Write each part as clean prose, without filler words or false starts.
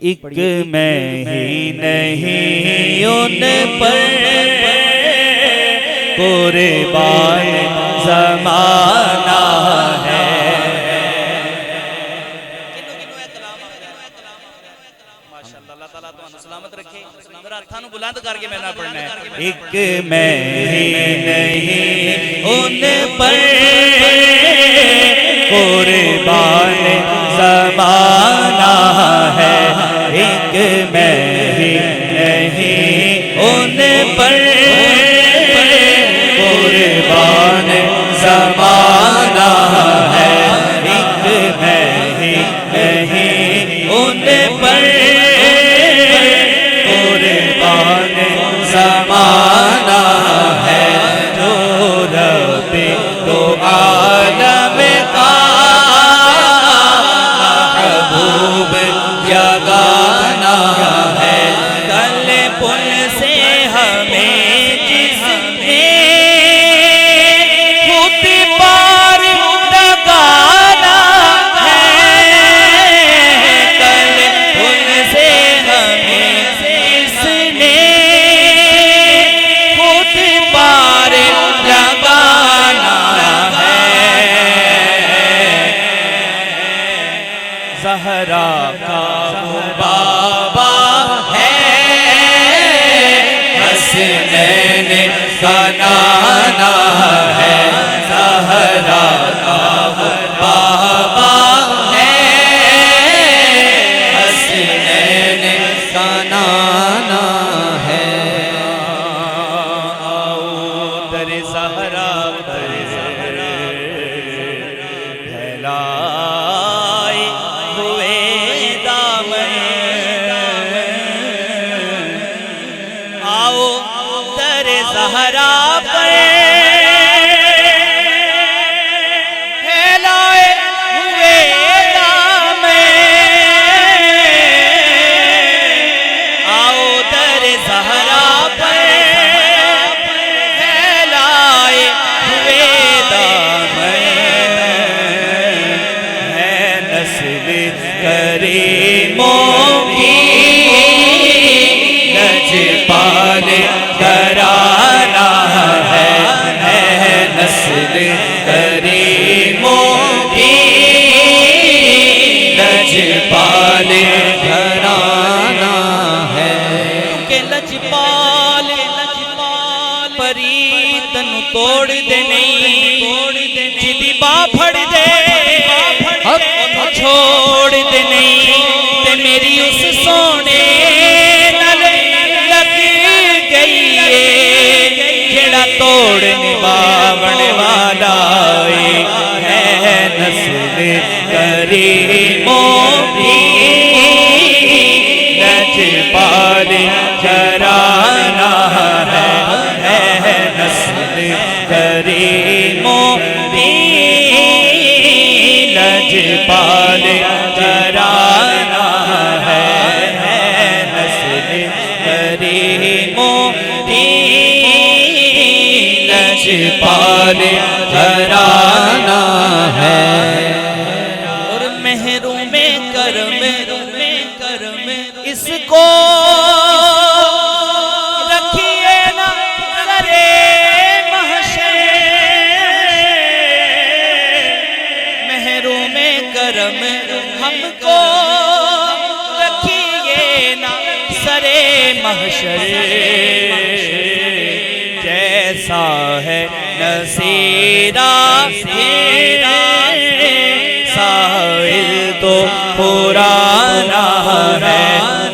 ایک میں ہی نہیں ان پر قربان زمانہ ہے۔ ماشاءاللہ، اللہ تعالیٰ تو سلامت رکھے۔ ذرا ہاتھوں نوں بلند کر کے میں نہ پڑھنا ہے۔ ایک میں ہی نہیں ان پر قربان زمانہ ہے۔ ایک میں ہی نہیں ان پر قربان زمانہ ہے۔ ایک میں ہی نہیں ان پر قربان زمانہ ہے۔ جو رب تو عالم کا محبوب جگانا ہے۔ کل پل سے ہمیں جس نے خود پار لگانا ہے۔ کل پل سے ہمیں جس نے خود پار لگانا ہے۔ زہرا کا وہ بابا ہے، حسنین کا نانا ہے۔ زہرا کا وہ بابا ہے، حسنین کا نانا ہے۔ آؤ در زہرا پر پھیلائے ہوئے دامن، آؤ در زہرا پر پھیلائے ہوئے دامن، آؤ در زہرا پر پھیلائے ہوئے دامن۔ ہے نسل کریموں کی لجپال گھرانہ ہے۔ نسل کریموں کی لجپال گھرانہ ہے۔ کہ لجپال پری تنو توڑ دے نہیں، جدی باں پھڑ دے چھوڑ دے نہیں، تے میری اس سونے نال لگ گئی ہے، جڑا توڑ نبھاون والا ہے۔ نسل کریموں کی لجپال گھرانہ ہے۔ نسل کریموں کی لجپال گھرانہ ہے۔ نسل کریموں کی لجپال گھرانہ ہے۔ اور محروم کرم اس کو رکھیے نا سرے محشر۔ محروم کرم ہم کو رکھیے نا سرے محشر۔ جیسا ہے نصیرہ سائل تو پرانا ہے۔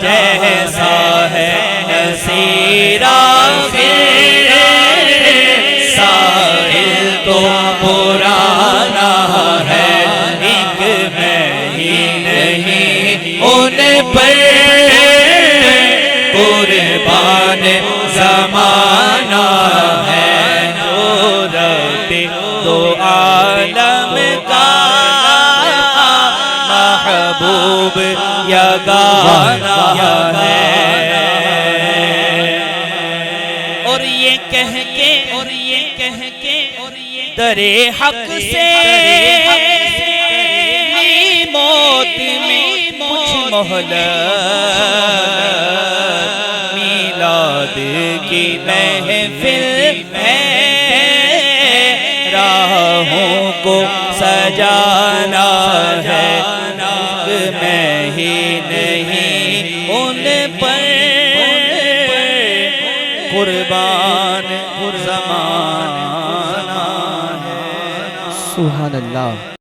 جیسا ہے نصیرہ سائل تو پرانا ہے۔ ایک میں ہی نہیں ان پر قربان زمانہ ہے۔ جو رب تو عالم کا محبوب یگانہ ہے۔ اور یہ کہہ کے در حق سے موت میں مہلت میلاد کی محفل ہے راہوں کو سجانا ہے میں ہی نہیں ان پر قربان زمانہ ہے سبحان اللہ.